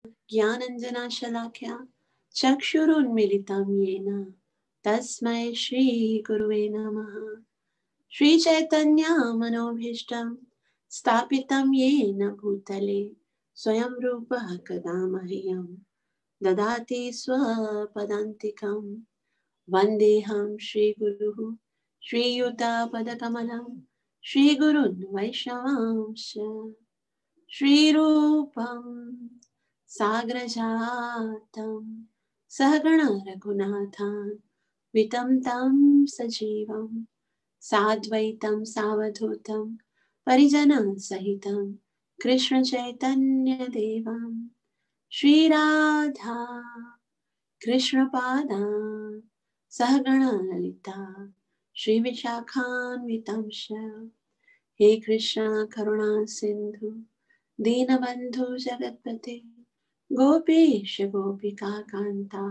ज्ञानाञ्जनशलाकया चक्षुरुन्मीलितं येन तस्मै श्रीगुरुवे नमः। श्रीचैतन्यमनोभीष्टं स्थापितं येन भूतले स्वयं रूपः कदा मह्यं ददाति स्वपदान्तिकं। वन्देऽहं श्रीगुरुः श्रीयुतापदकमलं श्रीगुरुन् वैष्णवांश्च। श्रीरूपं साग्रजातं सहगण रघुनाथान् वितं तं सजीवं साद्वैतं सावधूतं परिजनं सहितं कृष्ण चैतन्य देवं श्रीराधा कृष्णपादान् सहगण ललिता श्रीविशाखान्वितांश्च। हे कृष्ण करुणा सिंधु दीनबंधु जगतपते गोपेश गोपिका कांता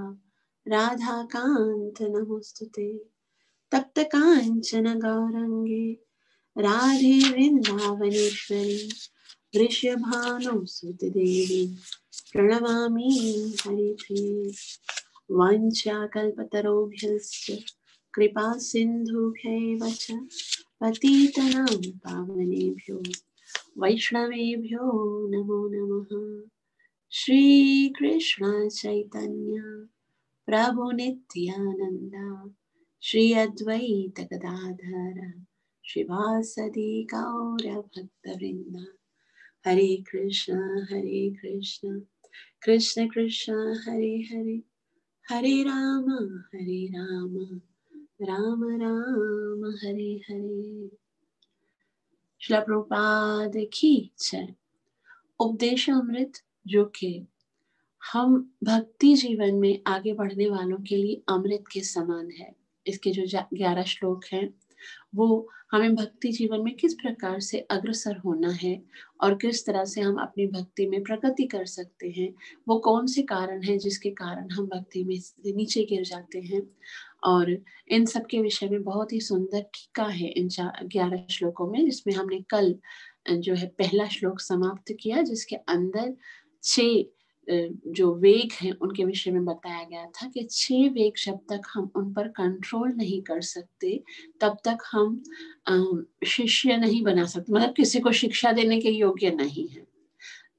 राधा कांत नमोस्तुते। तप्त कांचन गौरंगे राधे वृंदावनेश्वरी वृषभानुसुत देवी प्रणमामि हरिप्रिये। वाञ्छाकल्पतरुभ्यश्च कृपा सिन्धुभ्यैव च पतितनां पावनेभ्यो वैष्णवेभ्यो नमो नमः। श्रीकृष्ण चैतन्य प्रभु नित्यानंद श्री अद्वैत गदाधर श्रीवासदि गौर भक्तवृंद। हरे कृष्ण कृष्ण कृष्ण हरे हरे हरे राम राम राम हरे हरे। श्रील प्रभुपाद की जय। उपदेश अमृत जो कि हम भक्ति जीवन में आगे बढ़ने वालों के लिए अमृत के समान है। इसके जो 11 श्लोक हैं वो हमें भक्ति जीवन में किस प्रकार से अग्रसर होना है और किस तरह से हम अपनी भक्ति में प्रगति कर सकते हैं, वो कौन से कारण हैं जिसके कारण हम भक्ति में नीचे गिर जाते हैं, और इन सब के विषय में बहुत ही सुंदर टीका है इन 11 श्लोकों में, जिसमें हमने कल जो है पहला श्लोक समाप्त किया, जिसके अंदर 6 जो वेग हैं उनके विषय में बताया गया था कि 6 वेग जब तक हम उन पर कंट्रोल नहीं कर सकते तब तक हम शिष्य नहीं बना सकते, मतलब किसी को शिक्षा देने के योग्य नहीं है।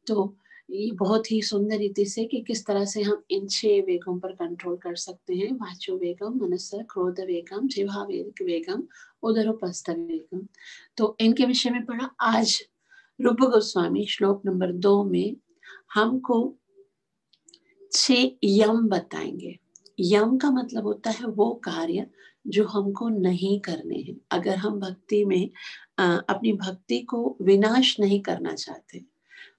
तो ये बहुत ही सुंदर रीति से कि किस तरह से हम इन 6 वेगों पर कंट्रोल कर सकते हैं। वाचो वेगम, मनस क्रोध वेगम, जिह्वा वेगम, उदरोपस्थ वेगम। तो इनके विषय में पढ़ा। आज रूप गोस्वामी श्लोक नंबर 2 में हमको 6 यम बताएंगे। यम का मतलब होता है वो कार्य जो हमको नहीं करने हैं। अगर हम भक्ति में अपनी भक्ति को विनाश नहीं करना चाहते,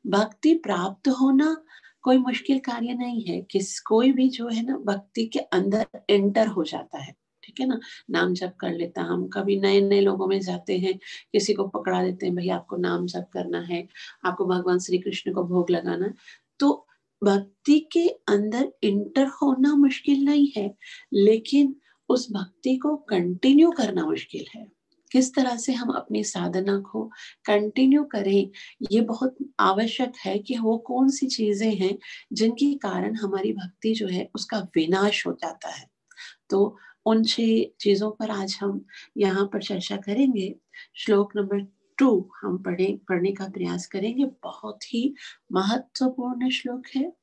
भक्ति प्राप्त होना कोई मुश्किल कार्य नहीं है। कोई भी जो है ना भक्ति के अंदर एंटर हो जाता है, ठीक है ना, नाम जप कर लेता। हम कभी नए नए लोगों में जाते हैं, किसी को पकड़ा देते हैं, भाई आपको नाम जप करना है, आपको भगवान श्री कृष्ण को भोग लगाना है। तो भक्ति के अंदर इंटर होना मुश्किल नहीं है, लेकिन उस भक्ति को कंटिन्यू करना मुश्किल है। किस तरह से हम अपनी साधना को कंटिन्यू करें, ये बहुत आवश्यक है कि वो कौन सी चीजें हैं जिनके कारण हमारी भक्ति जो है उसका विनाश हो जाता है। तो उन 6 चीजों पर आज हम यहाँ पर चर्चा करेंगे। श्लोक नंबर 2 हम पढ़ने का प्रयास करेंगे। बहुत ही महत्वपूर्ण श्लोक है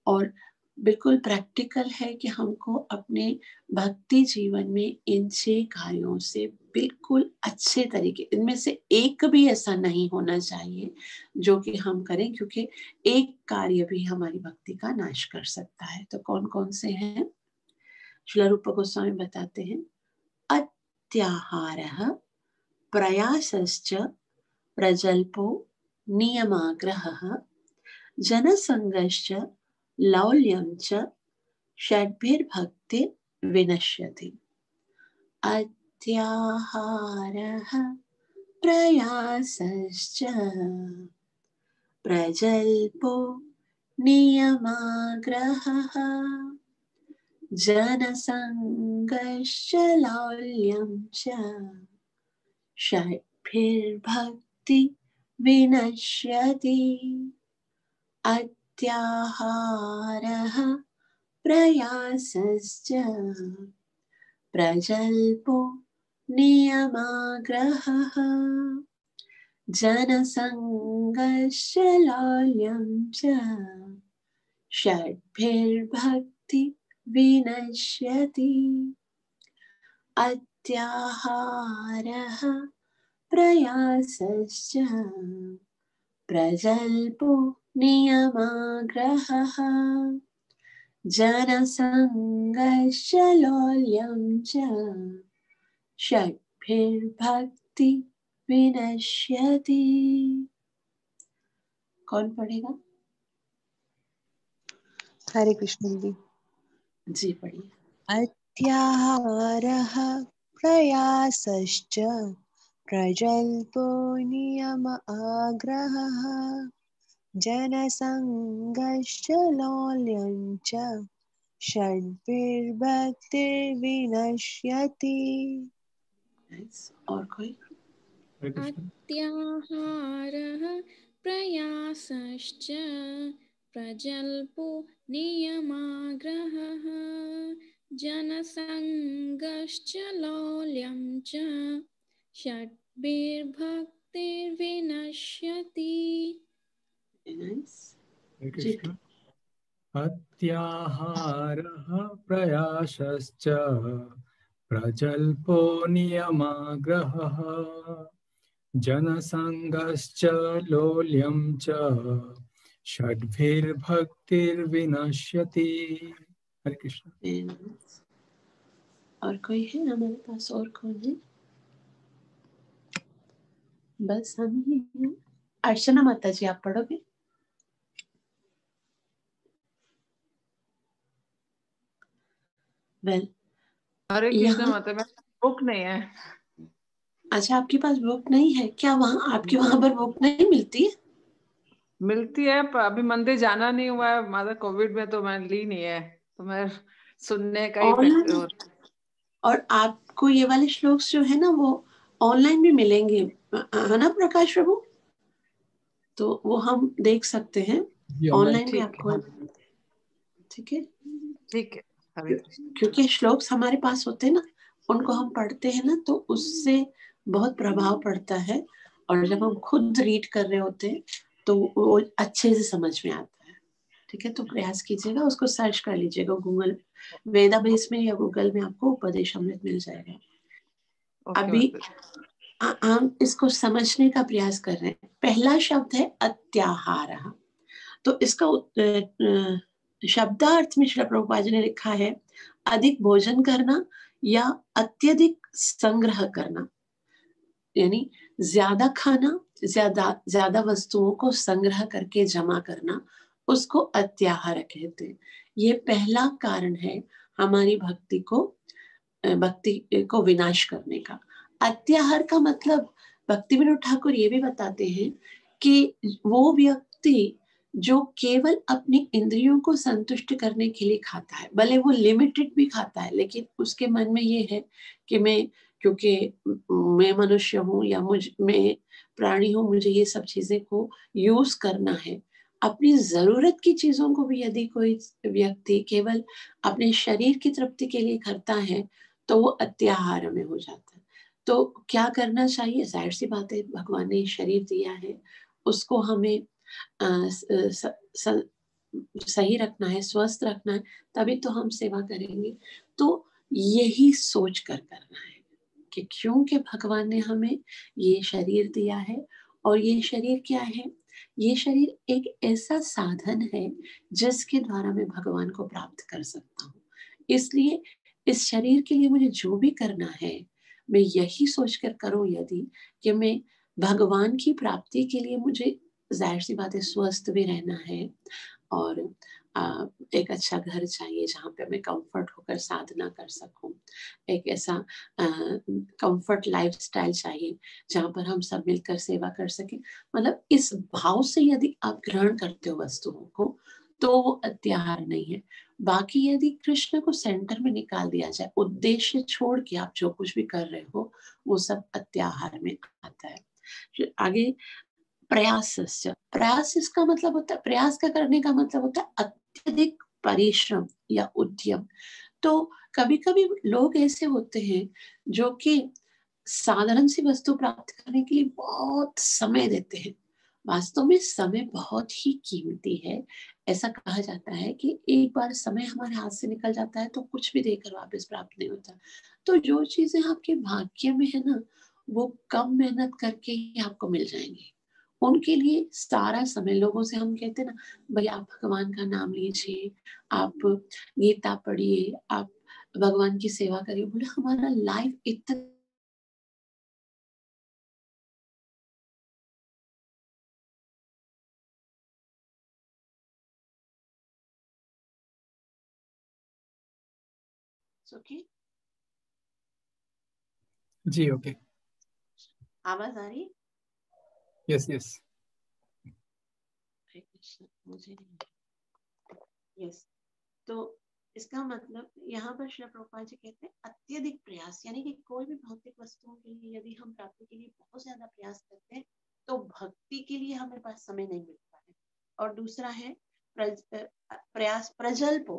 और बिल्कुल प्रैक्टिकल है कि हमको अपने भक्ति जीवन में इन 6 कार्यों से बिल्कुल अच्छे तरीके, इनमें से एक भी ऐसा नहीं होना चाहिए जो कि हम करें, क्योंकि एक कार्य भी हमारी भक्ति का नाश कर सकता है। तो कौन कौन से हैं? श्रील रूप गोस्वामी बताते हैं, अत्याहारः प्रयासश्च प्रजल्पो नियमाग्रहः जनसंगश्च लौल्यं च षड्भिर्भक्ति विनश्यति। अत्याहारः प्रयासश्च प्रजल्पो नियमाग्रहः जनसंगश्च लौल्यं च षड्भिर्भक्ति विनश्यति। अत्याहारः प्रयासश्च प्रजल्पो नियमाग्रहः जनसङ्गश्च लौल्यं च षड्भिर्भक्ति विनश्यति अत्याहारः प्रयासश्च प्रजल्पो नियमाग्रहः जनसङ्गश्च लौल्यं च षड्भिर्भक्ति विनश्यति। कौन पढ़ेगा? हरे कृष्ण दीदी। जी पढ़िए। अत्याहारः प्रयासश्च प्रजल्पो नियम आग्रहः जनसङ्गश्च लौल्यं च षड्भिर्भक्तिर्विनश्यति। और कोई? अत्याहारः प्रयासश्च प्रजल्पो नियमाग्रहः जनसङ्गश्च लौल्यं च षड्भिर्भक्तिर्विनश्यति। अत्याहारः प्रयासश्च प्रजल्पो नियमाग्रहः जनसङ्गश्च लौल्यं च षड्भिर्भक्तिर्विनश्यति। हरे कृष्ण। और कोई है हमारे पास? और कौन है? बस हम ही हैं। अर्चना माता जी आप पढ़ोगे? वेल हरे कृष्ण माता, बुक नहीं है। अच्छा आपके पास बुक नहीं है क्या? वहाँ आपके वहाँ पर बुक नहीं मिलती है? मिलती है पर अभी मंदिर जाना नहीं हुआ है माता, कोविड में तो मैंने ली नहीं है, तो मैं सुनने का ही और आपको ये वाले श्लोक जो है ना वो ऑनलाइन भी मिलेंगे है ना प्रकाश प्रभु? तो वो हम देख सकते हैं ऑनलाइन भी आपको। ठीक है ठीक है। क्योंकि श्लोक हमारे पास होते हैं ना, उनको हम पढ़ते हैं ना तो उससे बहुत प्रभाव पड़ता है, और जब हम खुद रीड कर रहे होते हैं तो वो अच्छे से समझ में आता है। ठीक है, तो प्रयास कीजिएगा, उसको सर्च कर लीजिएगा गूगल वेदाबेस में या गूगल में, आपको उपदेश अमृत मिल जाएगा। अभी हम इसको समझने का प्रयास कर रहे हैं। पहला शब्द है अत्याहारः। तो इसका शब्दार्थ में श्री प्रभुपाद जी ने लिखा है अधिक भोजन करना या अत्यधिक संग्रह करना, यानी ज्यादा खाना, ज्यादा वस्तुओं को संग्रह करके जमा करना, उसको अत्याहार कहते हैं। ये पहला कारण है हमारी भक्ति को विनाश करने का। अत्याहार का मतलब भक्ति विनोद ठाकुर ये भी बताते हैं कि वो व्यक्ति जो केवल अपनी इंद्रियों को संतुष्ट करने के लिए खाता है, भले वो लिमिटेड भी खाता है, लेकिन उसके मन में ये है कि क्योंकि मैं मनुष्य हूँ या मैं प्राणी हूँ, मुझे ये सब चीजें को यूज करना है। अपनी जरूरत की चीजों को भी यदि कोई व्यक्ति केवल अपने शरीर की तृप्ति के लिए करता है तो वो अत्याहार में हो जाता है। तो क्या करना चाहिए? जाहिर सी बात है, भगवान ने शरीर दिया है, उसको हमें सही रखना है, स्वस्थ रखना है, तभी तो हम सेवा करेंगे। तो यही सोच कर करना है कि क्योंकि भगवान ने हमें ये शरीर दिया है, और ये शरीर क्या है? ये शरीर एक ऐसा साधन है जिसके द्वारा मैं भगवान को प्राप्त कर सकता हूँ। इसलिए इस शरीर के लिए मुझे जो भी करना है, मैं यही सोचकर करूं यदि कि मैं भगवान की प्राप्ति के लिए मुझे जाहिर सी बात है स्वस्थ भी रहना है, और एक अच्छा घर चाहिए जहाँ पे मैं कंफर्ट होकर साधना कर सकूं। एक ऐसा कंफर्ट लाइफस्टाइल चाहिए जहाँ पर हम सब मिलकर सेवा कर सकें। मतलब इस भाव से यदि आप ग्रहण करते हो वस्तुओं को तो वो अत्याहार नहीं है। बाकी यदि कृष्ण को सेंटर में निकाल दिया जाए, उद्देश्य छोड़ के आप जो कुछ भी कर रहे हो वो सब अत्याहार में आता है। आगे प्रयासस्य, प्रयास इसका मतलब होता है, प्रयास का करने का मतलब होता है अत्यधिक परिश्रम या उद्यम। तो कभी कभी लोग ऐसे होते हैं जो कि साधारण सी वस्तु प्राप्त करने के लिए बहुत समय देते हैं। वास्तव में समय बहुत ही कीमती है। ऐसा कहा जाता है कि एक बार समय हमारे हाथ से निकल जाता है तो कुछ भी देकर वापस प्राप्त नहीं होता। तो जो चीजें आपके भाग्य में है ना, वो कम मेहनत करके ही आपको मिल जाएंगी। उनके लिए सारा समय, लोगों से हम कहते हैं ना, भाई आप भगवान का नाम लीजिए, आप गीता पढ़िए, आप भगवान की सेवा करिए। बोले हमारा लाइफ इतना ओके। जी ओके। आवाज आ रही? Yes yes. मुझे नहीं। यस। तो इसका मतलब यहाँ पर श्री प्रभुपाद जी कहते हैं अत्यधिक प्रयास, यानी कि कोई भी भौतिक वस्तुओं के लिए यदि हम प्राप्ति के लिए बहुत ज्यादा प्रयास करते हैं तो भक्ति के लिए हमें पास समय नहीं मिलता है। और दूसरा है प्रयास प्रजल्पो।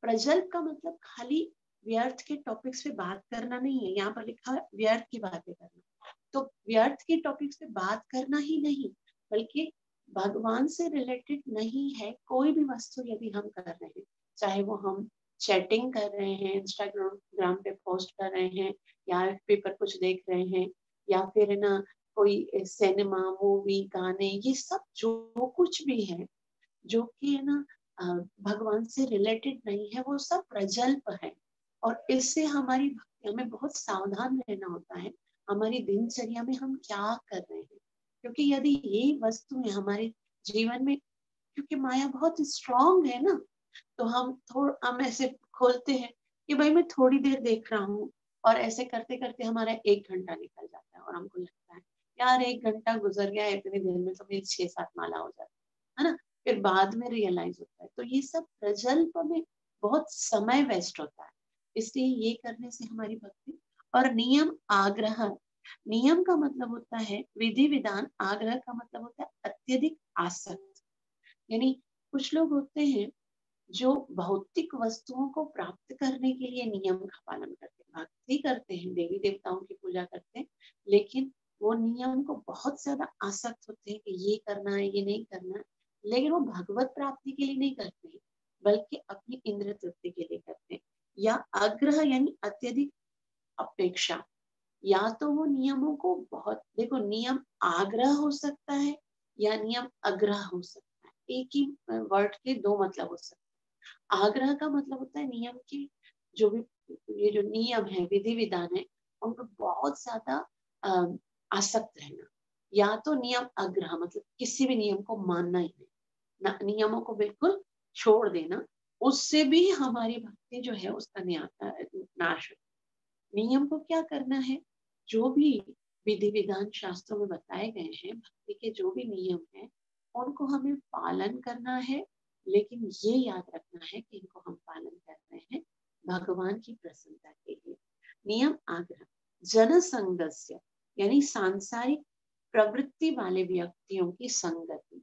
प्रजल्प का मतलब खाली व्यर्थ के टॉपिक्स पे बात करना नहीं है, यहाँ पर लिखा है व्यर्थ की बातें करना। तो व्यर्थ के टॉपिक्स पे बात करना ही नहीं, बल्कि भगवान से रिलेटेड नहीं है कोई भी वस्तु यदि हम कर रहे हैं, चाहे वो हम चैटिंग कर रहे हैं, इंस्टाग्राम पे पोस्ट कर रहे हैं, या पेपर कुछ देख रहे हैं, या फिर ना कोई सिनेमा मूवी गाने, ये सब जो कुछ भी है जो कि है ना भगवान से रिलेटेड नहीं है, वो सब प्रजल्प है। और इससे हमारी हमें बहुत सावधान रहना होता है हमारी दिनचर्या में हम क्या कर रहे हैं। क्योंकि यदि ये वस्तुएं हमारे जीवन में, क्योंकि माया बहुत स्ट्रांग है ना, तो हम ऐसे खोलते हैं कि भाई मैं थोड़ी देर देख रहा हूँ, और ऐसे करते करते हमारा 1 घंटा निकल जाता है और हमको लगता है यार 1 घंटा गुजर गया, इतनी देर में तो मेरी 6-7 माला हो जाती है ना। फिर बाद में रियलाइज होता है। तो ये सब प्रजल्प में बहुत समय वेस्ट होता है, इसलिए ये करने से हमारी भक्ति। और नियम आग्रह, नियम का मतलब होता है विधि विधान, आग्रह का मतलब होता है अत्यधिक आसक्त। यानी कुछ लोग होते हैं जो भौतिक वस्तुओं को प्राप्त करने के लिए नियम का पालन करते हैं, भक्ति करते हैं, देवी देवताओं की पूजा करते हैं, लेकिन वो नियम को बहुत ज्यादा आसक्त होते हैं कि ये करना है, ये नहीं करना है। लेकिन वो भगवत प्राप्ति के लिए नहीं करते हैं, बल्कि अपनी इंद्र तृप्ति के लिए करते हैं। या आग्रह यानी अत्यधिक अपेक्षा, या तो वो नियमों को बहुत, देखो नियम आग्रह हो सकता है या नियम अग्रह हो सकता है, एक ही वर्ड के दो मतलब हो सकते हैं। आग्रह का मतलब होता है नियम की जो भी, ये जो नियम है, विधि विधान है, उनको बहुत ज्यादा आसक्त रहना। या तो नियम आग्रह मतलब किसी भी नियम को मानना ही नहीं, ना नियमों को बिल्कुल छोड़ देना, उससे भी हमारी भक्ति जो है उसका नाश। नियम को क्या करना है, जो भी विधि विधान शास्त्रों में बताए गए हैं, भक्ति के जो भी नियम है उनको हमें पालन करना है। लेकिन ये याद रखना है कि इनको हम पालन कर रहे हैं भगवान की प्रसन्नता के लिए। नियम आग्रह जन संगस्य, यानी सांसारिक प्रवृत्ति वाले व्यक्तियों की संगति,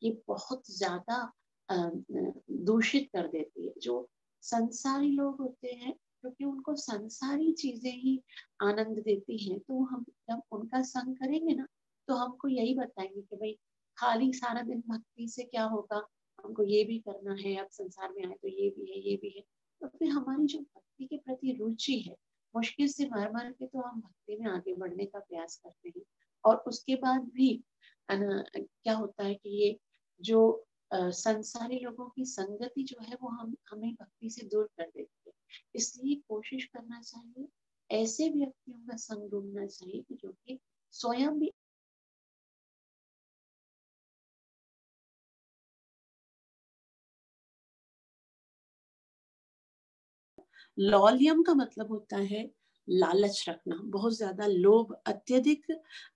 ये बहुत ज्यादा दूषित कर देती है। जो संसारी लोग होते हैं, क्योंकि उनको संसारी चीजें ही आनंद देती हैं, तो हम जब उनका संग करेंगे ना, तो हमको यही बताएंगे कि भाई खाली सारा दिन भक्ति से क्या होगा, हमको ये भी करना है, अब संसार में आए तो ये भी है, ये भी है। तो फिर हमारी जो भक्ति के प्रति रुचि है, मुश्किल से मर मर के तो हम भक्ति में आगे बढ़ने का प्रयास करते हैं। और उसके बाद भी क्या होता है कि ये जो संसारी लोगों की संगति जो है वो हमें भक्ति से दूर कर देती है। इसलिए कोशिश करना चाहिए, ऐसे व्यक्तियों का संग ढूंढना चाहिए कि जो कि स्वयं भी। लौल्यम का मतलब होता है लालच रखना, बहुत ज्यादा लोभ, अत्यधिक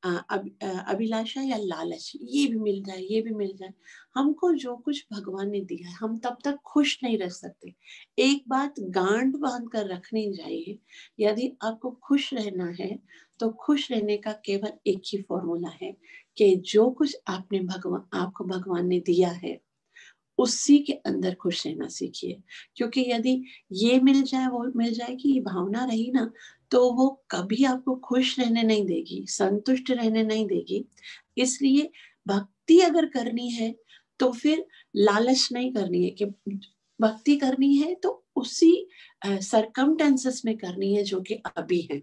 अभिलाषा या लालच, ये भी मिल जाए, ये भी मिल जाए। हमको जो कुछ भगवान ने दिया है हम तब तक खुश नहीं रह सकते। एक बात गांठ बांध कर रखनी चाहिए, यदि आपको खुश रहना है तो खुश रहने का केवल एक ही फॉर्मूला है कि जो कुछ आपको भगवान ने दिया है उसी के अंदर खुश रहना सीखिए, क्योंकि यदि ये मिल जाए वो मिल जाए की भावना रही ना, तो वो कभी आपको खुश रहने नहीं देगी, संतुष्ट रहने नहीं देगी। इसलिए भक्ति अगर करनी है तो फिर लालच नहीं करनी है, कि भक्ति करनी है तो उसी सरकमटेंसेस में करनी है जो कि अभी है।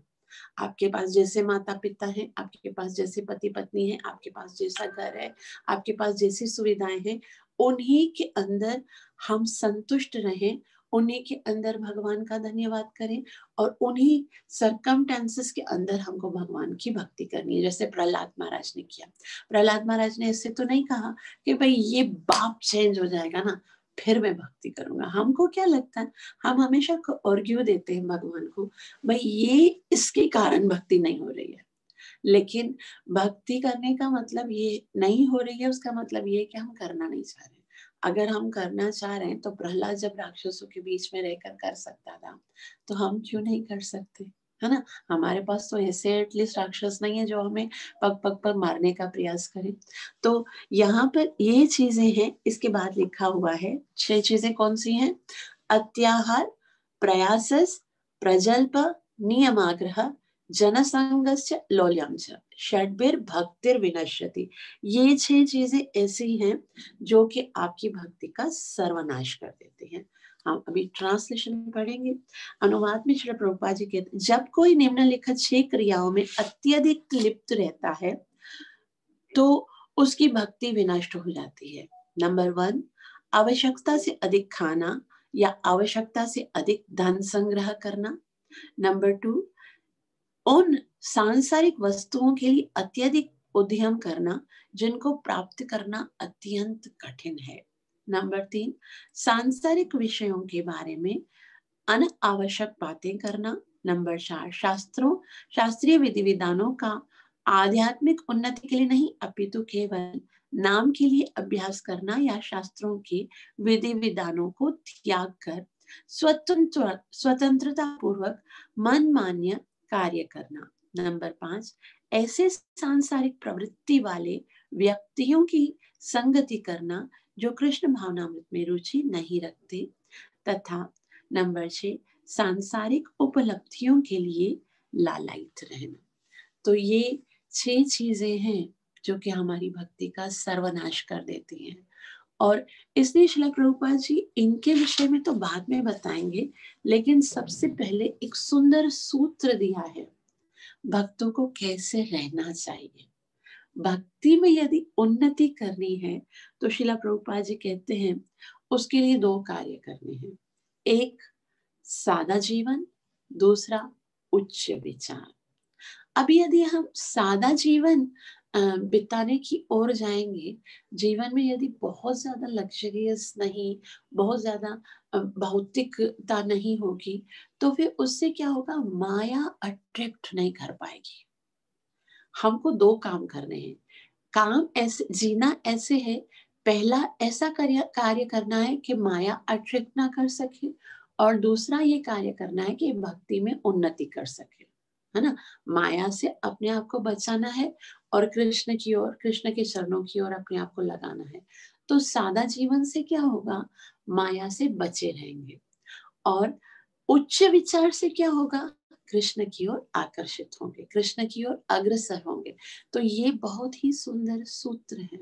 आपके पास जैसे माता पिता हैं, आपके पास जैसे पति पत्नी है, आपके पास जैसा घर है, आपके पास जैसी सुविधाएं हैं, उन्हीं के अंदर हम संतुष्ट रहें, उन्हीं के अंदर भगवान का धन्यवाद करें और उन्हीं सरकमटेंसेस के अंदर हमको भगवान की भक्ति करनी है। जैसे प्रहलाद महाराज ने किया। प्रहलाद महाराज ने ऐसे तो नहीं कहा कि भाई ये बाप चेंज हो जाएगा ना फिर मैं भक्ति करूंगा। हमको क्या लगता है, हम हमेशा आर्ग्यू देते हैं भगवान को, भाई ये इसके कारण भक्ति नहीं हो रही है। लेकिन भक्ति करने का मतलब ये नहीं हो रही है, उसका मतलब ये कि हम करना नहीं चाह रहे। अगर हम करना चाह रहे हैं तो प्रहलाद जब राक्षसों के बीच में रहकर कर सकता था, तो हम क्यों नहीं कर सकते, है ना। हमारे पास तो ऐसे एटलीस्ट राक्षस नहीं है जो हमें पग पग पर मारने का प्रयास करें। तो यहाँ पर ये चीजें हैं। इसके बाद लिखा हुआ है 6 चीजें कौन सी हैं? अत्याहार, प्रयासस, प्रजल्प, नियमाग्रह, जनसंगस्य लौल्यम च, षड्भिर भक्तिर विनश्यति। ये 6 चीजें ऐसी हैं जो कि आपकी भक्ति का सर्वनाश कर देती हैं। हम अभी ट्रांसलेशन पढ़ेंगे। अनुवाद में श्री प्रभुपाद जी कहते हैं, जब कोई निम्नलिखित 6 क्रियाओं में अत्यधिक लिप्त रहता है तो उसकी भक्ति विनष्ट हो जाती है। नंबर 1, आवश्यकता से अधिक खाना या आवश्यकता से अधिक धन संग्रह करना। नंबर 2, उन सांसारिक वस्तुओं के लिए अत्यधिक उद्यम करना जिनको प्राप्त करना अत्यंत कठिन है। नंबर 3, सांसारिक विषयों के बारे में अनावश्यक बातें करना। नंबर 4, शास्त्रीय विधि विधानों का आध्यात्मिक उन्नति के लिए नहीं अपितु केवल नाम के लिए अभ्यास करना या शास्त्रों के विधि विधानों को त्याग कर स्वतंत्रता पूर्वक मनमान्य कार्य करना। नंबर 5, ऐसे सांसारिक प्रवृत्ति वाले व्यक्तियों की संगति करना जो कृष्ण भावनामृत में रुचि नहीं रखते। तथा नंबर 6, सांसारिक उपलब्धियों के लिए लालायित रहना। तो ये 6 चीजें हैं जो कि हमारी भक्ति का सर्वनाश कर देती हैं। और इसलिए श्रील प्रभुपाद जी इनके विषय में तो बाद में बताएंगे, लेकिन सबसे पहले एक सुंदर सूत्र दिया है भक्तों को कैसे रहना चाहिए। भक्ति में यदि उन्नति करनी है तो श्रील प्रभुपाद जी कहते हैं उसके लिए 2 कार्य करने हैं। एक सादा जीवन, दूसरा उच्च विचार। अब यदि हम सादा जीवन बिताने की ओर जाएंगे, जीवन में यदि बहुत ज्यादा लग्जरियस नहीं, बहुत ज्यादा भौतिकता नहीं होगी, तो फिर उससे क्या होगा, माया अट्रैक्ट नहीं कर पाएगी। हमको 2 काम करने हैं। काम ऐसे जीना ऐसे है, पहला ऐसा कार्य करना है कि माया अट्रैक्ट ना कर सके, और दूसरा ये कार्य करना है कि भक्ति में उन्नति कर सके, है ना। माया से अपने आप को बचाना है और कृष्ण की ओर, कृष्ण के चरणों की ओर अपने आप को लगाना है। तो सादा जीवन से क्या होगा, माया से बचे रहेंगे। और उच्च विचार से क्या होगा, कृष्ण की ओर आकर्षित होंगे, कृष्ण की ओर अग्रसर होंगे। तो ये बहुत ही सुंदर सूत्र है।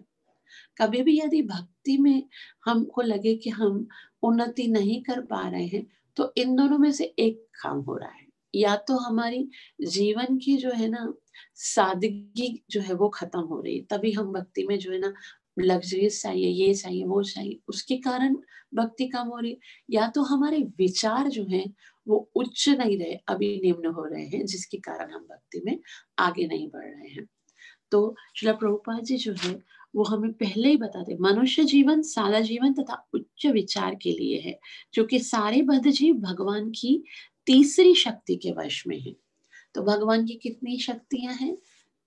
कभी भी यदि भक्ति में हमको लगे कि हम उन्नति नहीं कर पा रहे हैं, तो इन दोनों में से एक काम हो रहा है। या तो हमारी जीवन की जो है ना सादगी जो है वो खत्म हो रही है, तभी हम भक्ति में जो है ना लग्जरीज चाहिए, ये चाहिए, वो चाहिए, उसके कारण भक्ति कम हो रही है। या तो हमारे विचार जो हैं वो उच्च नहीं रहे, अभी निम्न हो रहे हैं, जिसके कारण हम भक्ति में आगे नहीं बढ़ रहे हैं। तो श्रील प्रभुपाद जी जो है वो हमें पहले ही बताते, मनुष्य जीवन सादा जीवन तथा उच्च विचार के लिए है, जो कि सारे बद्ध जीव भगवान की तीसरी शक्ति के वश में है। तो भगवान की कितनी शक्तियां हैं?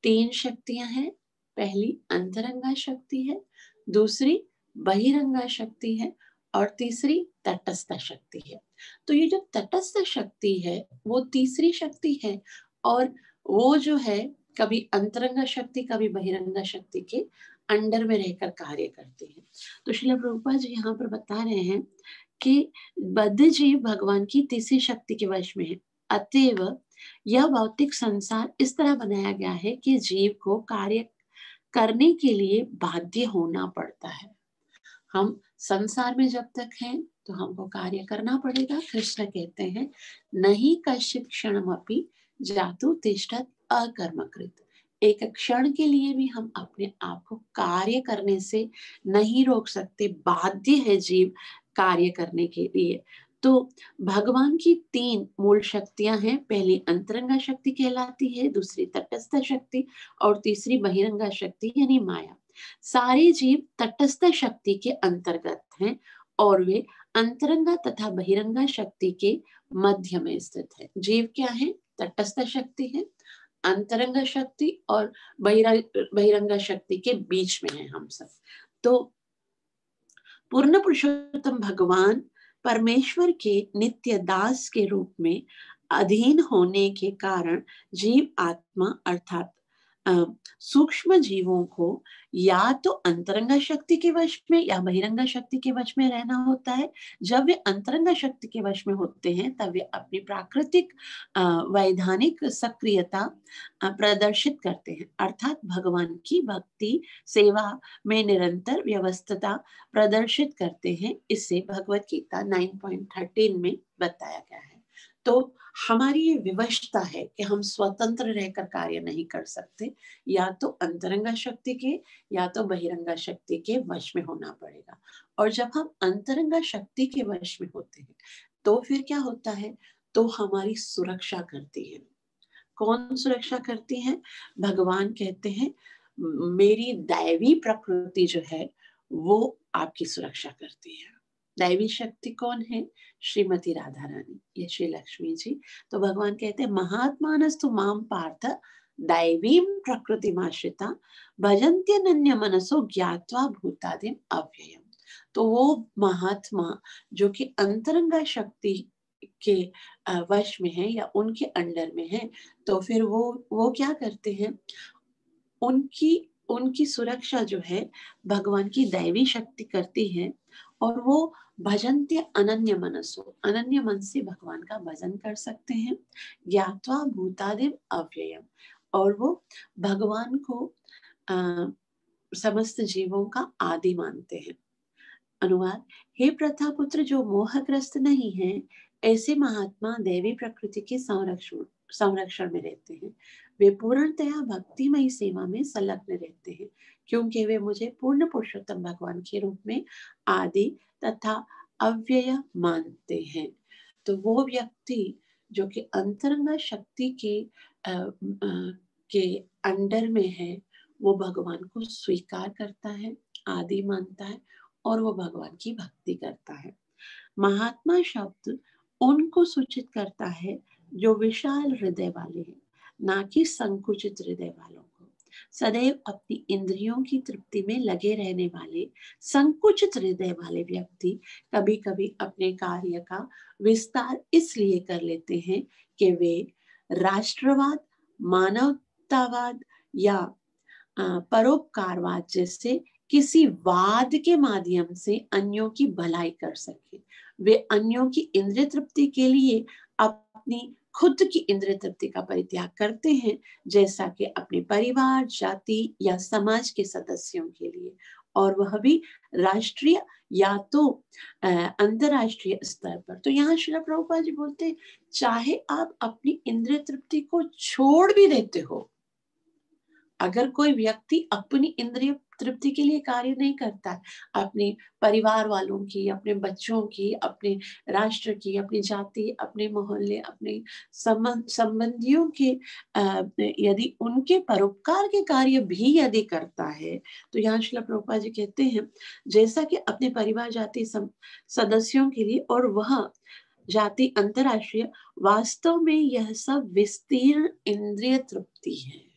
3 शक्तियां हैं। पहली अंतरंगा शक्ति है, दूसरी बहिरंगा शक्ति है, और तीसरी तटस्थ शक्ति है। तो ये जो तटस्थ शक्ति है वो तीसरी शक्ति है, और वो जो है कभी अंतरंग शक्ति कभी बहिरंग शक्ति के अंडर में रहकर कार्य करते हैं। तो श्रील प्रभुपाद जी यहाँ पर बता रहे हैं कि बद्ध जीव भगवान की तीसरी शक्ति के वश में है, अतएव यह भौतिक संसार इस तरह बनाया गया है कि जीव को कार्य करने के लिए बाध्य होना पड़ता है। हम संसार में जब तक हैं तो हमको कार्य करना पड़ेगा। कृष्ण कहते हैं नहीं कश्चित् क्षणमपि जातु तिष्ठत् अकर्मकृत। एक क्षण के लिए भी हम अपने आप को कार्य करने से नहीं रोक सकते, बाध्य है जीव कार्य करने के लिए। तो भगवान की 3 मूल शक्तियां हैं। पहली अंतरंगा शक्ति कहलाती है, दूसरी तटस्थ शक्ति और तीसरी बहिरंगा शक्ति यानी माया। सारे जीव तटस्थ शक्ति के अंतर्गत हैं और वे अंतरंगा तथा बहिरंगा शक्ति के मध्य में स्थित है। जीव क्या है? तटस्थ शक्ति है, अंतरंग शक्ति और बहिरंग शक्ति के बीच में है हम सब। तो पूर्ण पुरुषोत्तम भगवान परमेश्वर के नित्य दास के रूप में अधीन होने के कारण जीव आत्मा अर्थात सूक्ष्म जीवों को या तो अंतरंग शक्ति के वश में या बहिरंग शक्ति के वश में रहना होता है। जब वे अंतरंग शक्ति के वश में होते हैं तब वे अपनी प्राकृतिक वैधानिक सक्रियता प्रदर्शित करते हैं, अर्थात भगवान की भक्ति सेवा में निरंतर व्यवस्थता प्रदर्शित करते हैं। इससे भगवत गीता 9.13 में बताया गया है। तो हमारी ये विवशता है कि हम स्वतंत्र रहकर कार्य नहीं कर सकते, या तो अंतरंग शक्ति के या तो बहिरंग शक्ति के वश में होना पड़ेगा। और जब हम अंतरंग शक्ति के वश में होते हैं तो फिर क्या होता है? तो हमारी सुरक्षा करती है। कौन सुरक्षा करती है? भगवान कहते हैं मेरी दैवी प्रकृति जो है वो आपकी सुरक्षा करती है। दैवी शक्ति कौन है? श्रीमती राधा रानी, ये श्री लक्ष्मी जी। तो भगवान कहते हैं महात्मानस्तु माम पार्थ दैवीं प्रकृतिमाश्रिता भजन्त्यनन्य मनसो ज्ञात्वा भूतादिम अव्ययम्। तो वो महात्मा जो कि अंतरंगा शक्ति के वश में है या उनके अंडर में है, तो फिर वो क्या करते हैं? उनकी सुरक्षा जो है भगवान की दैवी शक्ति करती है। और वो भजन्त्य अनन्य मनसो, अनन्य मन से भगवान का भजन कर सकते हैं। ज्ञात्वा भूतादिम अव्ययम्, और वो भगवान को समस्त जीवों का आदि मानते हैं। अनुवाद: हे प्रथा पुत्र, जो मोहग्रस्त नहीं है ऐसे महात्मा दैवी प्रकृति के संरक्षण में रहते हैं। वे पूर्णतया भक्तिमयी सेवा में संलग्न रहते हैं, क्योंकि वे मुझे पूर्ण पुरुषोत्तम भगवान के रूप में आदि तथा अव्यय मानते हैं। तो वो व्यक्ति जो कि अंतरंग शक्ति के अंडर में है, वो भगवान को स्वीकार करता है, आदि मानता है और वो भगवान की भक्ति करता है। महात्मा शब्द उनको सूचित करता है जो विशाल हृदय वाले हैं, ना कि संकुचित हृदय वालों को। सदैव अपनी इंद्रियों की तृप्ति में लगे रहने वाले संकुचित हृदय वाले व्यक्ति कभी कभी अपने कार्य का विस्तार इसलिए कर लेते हैं कि वे राष्ट्रवाद, मानवतावाद या परोपकारवाद जैसे किसी वाद के माध्यम से अन्यों की भलाई कर सके। वे अन्यों की इंद्रिय तृप्ति के लिए अपनी खुद की इंद्रिय तृप्ति का परित्याग करते हैं, जैसा कि अपने परिवार, जाति या समाज के सदस्यों के लिए, और वह भी राष्ट्रीय या तो अंतरराष्ट्रीय स्तर पर। तो यहाँ श्रील प्रभुपाद जी बोलते हैं चाहे आप अपनी इंद्रिय तृप्ति को छोड़ भी देते हो, अगर कोई व्यक्ति अपनी इंद्रिय तृप्ति के लिए कार्य नहीं करता है, अपने परिवार वालों की, अपने बच्चों की, अपने राष्ट्र की, अपनी जाति, अपने मोहल्ले, अपने संबंधियों के यदि उनके परोपकार के कार्य भी यदि करता है, तो यहाँ श्रील प्रभुपाद जी कहते हैं जैसा कि अपने परिवार, जाति, सदस्यों के लिए और वह जाति अंतरराष्ट्रीय, वास्तव में यह सब विस्तीर्ण इंद्रिय तृप्ति है।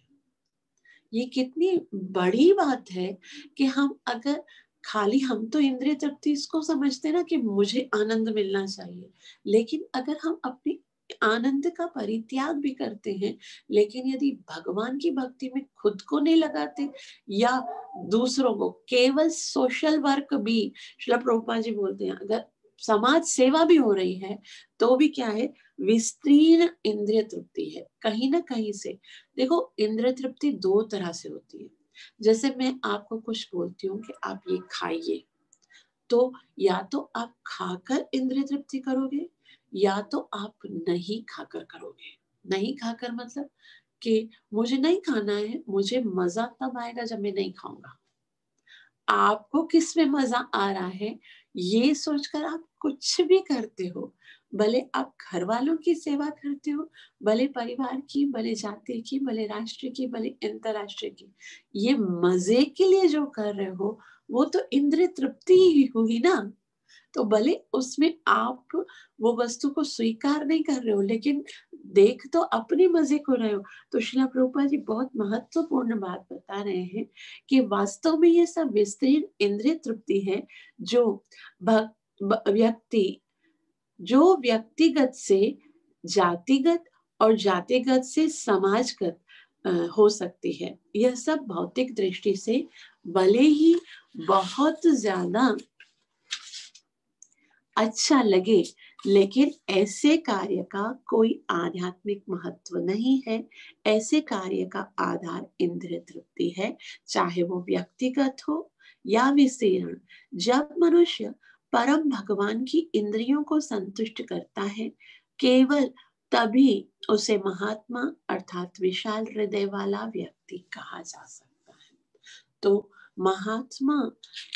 ये कितनी बड़ी बात है कि हम अगर खाली, हम तो इंद्रिय तृप्ति इसको समझते ना कि मुझे आनंद मिलना चाहिए, लेकिन अगर हम अपनी आनंद का परित्याग भी करते हैं, लेकिन यदि भगवान की भक्ति में खुद को नहीं लगाते या दूसरों को, केवल सोशल वर्क भी, श्रील प्रभुपाद जी बोलते हैं अगर समाज सेवा भी हो रही है तो भी क्या है, विस्तीर्ण इंद्रिय तृप्ति है कहीं ना कहीं से। देखो इंद्रिय तृप्ति दो तरह से होती है। जैसे मैं आपको कुछ बोलती हूँ कि आप ये खाइए, तो या तो आप खाकर इंद्रिय तृप्ति करोगे या तो आप नहीं खाकर करोगे। नहीं खाकर मतलब कि मुझे नहीं खाना है, मुझे मजा तब आएगा जब मैं नहीं खाऊंगा। आपको किस में मजा आ रहा है ये सोचकर आप कुछ भी करते हो, भले आप घर वालों की सेवा करते हो, भले परिवार की, भले जाति की, भले राष्ट्र की, भले अंतरराष्ट्रीय की, ये मजे के लिए जो कर रहे हो वो तो इंद्रिय तृप्ति ही हुई ना। तो भले उसमें आप वो वस्तु को स्वीकार नहीं कर रहे हो, लेकिन देख तो अपने मजे को रहे हो। तो श्रील प्रभुपाद जी बहुत महत्वपूर्ण बात बता रहे हैं कि वास्तव में ये सब विस्तृत इंद्रिय तृप्ति है जो व्यक्तिगत से जातिगत और जातिगत से समाजगत हो सकती है। यह सब भौतिक दृष्टि से भले ही बहुत ज्यादा अच्छा लगे, लेकिन ऐसे कार्य का कोई आध्यात्मिक महत्व नहीं है। ऐसे कार्य का आधार इंद्रिय तृप्ति है, चाहे वो व्यक्तिगत हो या विस्तीर्ण। जब मनुष्य परम भगवान की इंद्रियों को संतुष्ट करता है, केवल तभी उसे महात्मा अर्थात विशाल हृदय वाला व्यक्ति कहा जा सकता है। तो महात्मा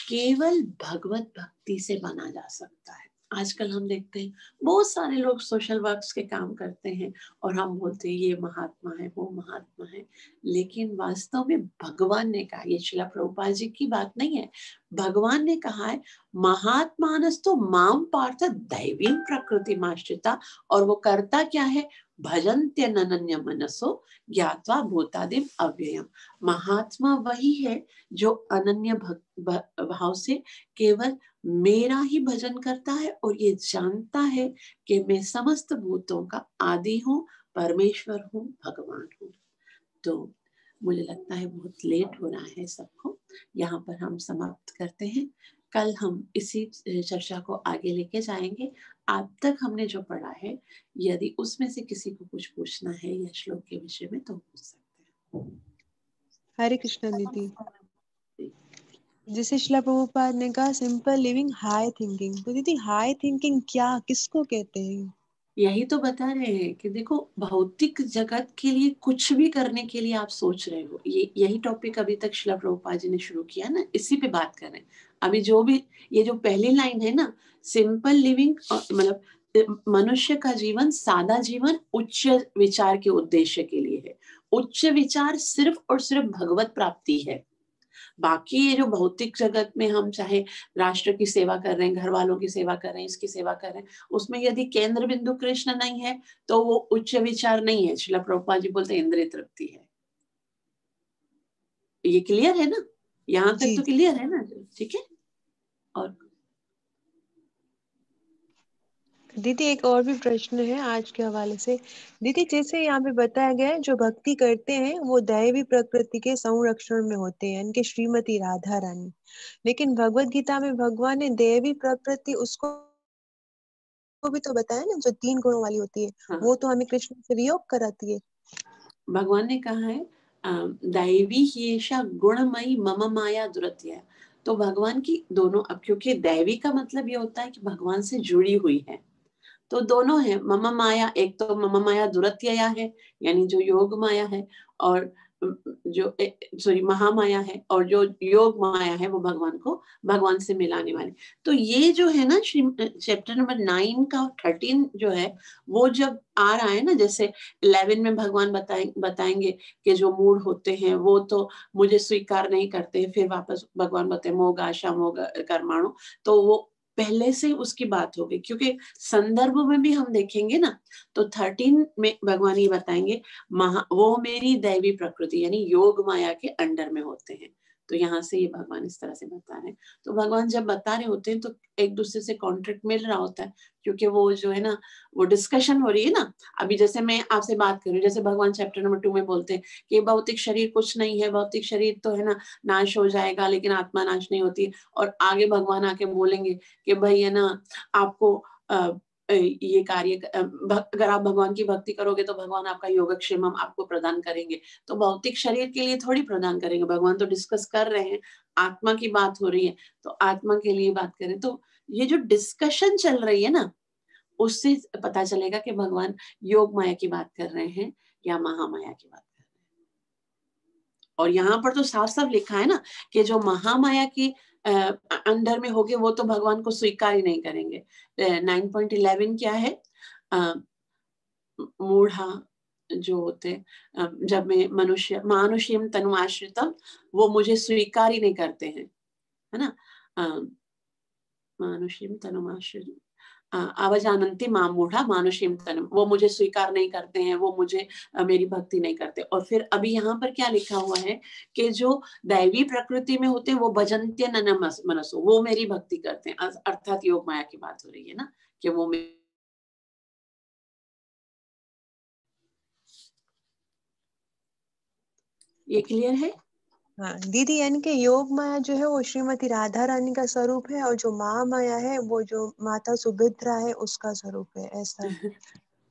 केवल भगवत भक्ति से बना जा सकता है। आजकल हम देखते हैं बहुत सारे लोग सोशल वर्क्स के काम करते हैं और हम बोलते हैं ये महात्मा है, वो महात्मा है, लेकिन वास्तव में भगवान ने कहा, ये श्रील प्रभुपाद जी की बात नहीं है, भगवान ने कहा है महात्मानस तो माम पार्थ दैवीं प्रकृति माश्रिता। और वो करता क्या है, भजन्त्य ननन्य मनसो ज्ञात्वा भूतादिम अव्ययम। महात्मा वही है जो अनन्य भाव से केवल मेरा ही भजन करता है और ये जानता है कि मैं समस्त भूतों का आदि हूँ, परमेश्वर हूँ, भगवान हूँ। तो मुझे लगता है बहुत लेट हो रहा है सबको, यहाँ पर हम समाप्त करते हैं। कल हम इसी चर्चा को आगे लेके जाएंगे। अब तक हमने जो पढ़ा है, यदि उसमें से किसी को कुछ पूछना है या श्लोक के विषय में तो पूछ सकते हैं। हरे कृष्ण दीदी। जैसे श्रील प्रभुपाद ने कहा सिंपल लिविंग हाई थिंकिंग, तो दीदी हाई थिंकिंग क्या, किसको कहते हैं? यही तो बता रहे हैं कि देखो भौतिक जगत के लिए कुछ भी करने के लिए आप सोच रहे हो, ये यही टॉपिक अभी तक श्रील प्रभुपाद जी ने शुरू किया ना, इसी पे बात कर रहे हैं। अभी जो भी ये जो पहली लाइन है ना, सिंपल लिविंग, मतलब मनुष्य का जीवन, सादा जीवन उच्च विचार के उद्देश्य के लिए है। उच्च विचार सिर्फ और सिर्फ भगवत प्राप्ति है। बाकी ये जो भौतिक जगत में हम चाहे राष्ट्र की सेवा कर रहे हैं, घर वालों की सेवा कर रहे हैं, इसकी सेवा कर रहे हैं, उसमें यदि केंद्र बिंदु कृष्ण नहीं है तो वो उच्च विचार नहीं है। श्रील प्रभुपाद जी बोलते हैं इंद्रिय तृप्ति है। ये क्लियर है ना, यहाँ तक तो क्लियर है ना? ठीक है। और दीदी एक और भी प्रश्न है आज के हवाले से। दीदी जैसे यहाँ पे बताया गया है जो भक्ति करते हैं वो दैवी प्रकृति के संरक्षण में होते हैं, इनके श्रीमती राधा रानी। लेकिन भगवत गीता में भगवान ने दैवी प्रकृति उसको भी तो बताया ना जो 3 गुणों वाली होती है। हाँ, वो तो हमें कृष्ण से वियोग कराती है। भगवान ने कहा है दैवी ह्येषा गुणमयी मम माया दुरत्या। तो भगवान की दोनों, अब क्योंकि दैवी का मतलब ये होता है कि भगवान से जुड़ी हुई है, तो दोनों है मम माया। एक तो मम माया दुरत्यया है, यानी जो योग माया है, और जो सॉरी महामाया है, और जो योग माया है वो भगवान से मिलाने वाले। तो ये जो है ना चैप्टर नंबर 9 का 13 जो है, वो जब आ रहा है ना, जैसे 11 में भगवान बताएंगे कि जो मूढ़ होते हैं वो तो मुझे स्वीकार नहीं करते, फिर वापस भगवान बताए मोग आशा मोग कर्माणु। तो वो पहले से उसकी बात होगी, क्योंकि संदर्भ में भी हम देखेंगे ना, तो 13 में भगवान ये बताएंगे वो मेरी दैवी प्रकृति यानी योग माया के अंडर में होते हैं। तो यहाँ से ये भगवान इस तरह से बता रहे हैं। तो भगवान जब बता रहे होते हैं तो एक दूसरे से कॉन्ट्रैक्ट मिल रहा होता है, क्योंकि वो जो है ना वो डिस्कशन हो रही है ना। अभी जैसे मैं आपसे बात कर रही हूँ, जैसे भगवान चैप्टर नंबर 2 में बोलते हैं कि भौतिक शरीर कुछ नहीं है, भौतिक शरीर तो है ना नाश हो जाएगा, लेकिन आत्मा नाश नहीं होती। और आगे भगवान आके बोलेंगे कि भाई है ना आपको ये कार्य अगर आप भगवान की भक्ति करोगे तो भगवान आपका योगक्षेमम आपको प्रदान करेंगे। तो भौतिक शरीर के लिए थोड़ी प्रदान करेंगे, भगवान तो डिस्कस कर रहे हैं, आत्मा की बात हो रही है, तो आत्मा के लिए बात करें। तो ये जो डिस्कशन चल रही है ना, उससे पता चलेगा कि भगवान योग माया की बात कर रहे हैं या महामाया की बात कर रहे हैं। और यहाँ पर तो साफ साफ लिखा है ना कि जो महामाया की अंडर में होगे वो तो भगवान को स्वीकार ही नहीं करेंगे। 9.11 क्या है, मूढ़ा जो होते जब मैं मनुष्य मानुष्यम तनु आश्रितम, वो मुझे स्वीकार ही नहीं करते हैं, है ना। मानुष्यम तनु आश्रितम अवजानन्ति माम मूढ़ा मानुष्यम तनु, वो मुझे स्वीकार नहीं करते हैं, वो मुझे मेरी भक्ति नहीं करते। और फिर अभी यहाँ पर क्या लिखा हुआ है कि जो दैवी प्रकृति में होते हैं वो भजन्त्य नन मनसो, वो मेरी भक्ति करते हैं, अर्थात योग माया की बात हो रही है ना कि वो ये क्लियर है? हाँ दीदी, यानी कि योग माया जो है वो श्रीमती राधा रानी का स्वरूप है, और जो महामाया है वो जो माता सुभद्रा है उसका स्वरूप है, ऐसा?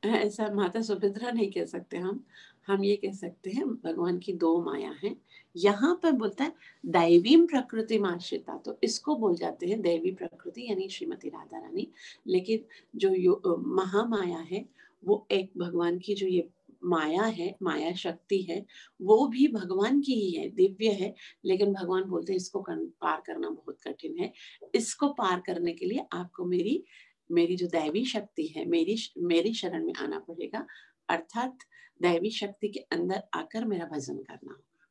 ऐसा माता सुभद्रा नहीं कह सकते हम ये कह सकते हैं भगवान की दो माया हैं। यहाँ पर बोलता है दैवी प्रकृति आश्रिता, तो इसको बोल जाते हैं दैवी प्रकृति यानी श्रीमती राधा रानी। लेकिन जो महामाया है वो एक भगवान की जो ये माया है, माया शक्ति है, वो भी भगवान की ही है, दिव्य है। लेकिन भगवान बोलते हैं इसको पार करना बहुत कठिन है, इसको पार करने के लिए आपको मेरी जो दैवी शक्ति है मेरी शरण में आना पड़ेगा, अर्थात दैवी शक्ति के अंदर आकर मेरा भजन करना होगा।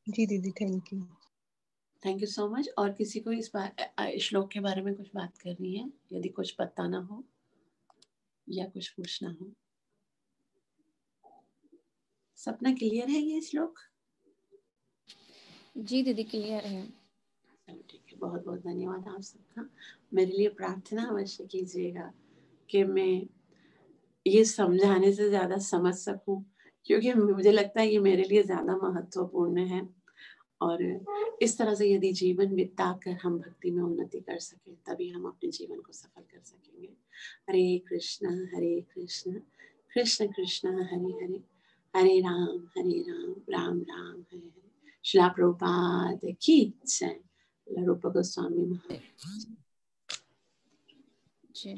जी दीदी, थैंक यू सो मच। और किसी को इस श्लोक के बारे में कुछ बात करनी है, यदि कुछ बताना हो या कुछ पूछना हो? सपना क्लियर है ये श्लोक? जी दीदी क्लियर है। ठीक है, बहुत बहुत धन्यवाद आप सबका। मेरे लिए प्रार्थना अवश्य कीजिएगा कि मैं ये समझाने से ज्यादा समझ सकूं, क्योंकि मुझे लगता है ये मेरे लिए ज्यादा महत्वपूर्ण है। और इस तरह से यदि जीवन बिताकर हम भक्ति में उन्नति कर सके तभी हम अपने जीवन को सफल कर सकेंगे। हरे कृष्ण कृष्ण कृष्ण हरे हरे, हरे राम राम राम हरे हरे। श्रील प्रभुपाद की जय। रूप गोस्वामी महाराज। जी।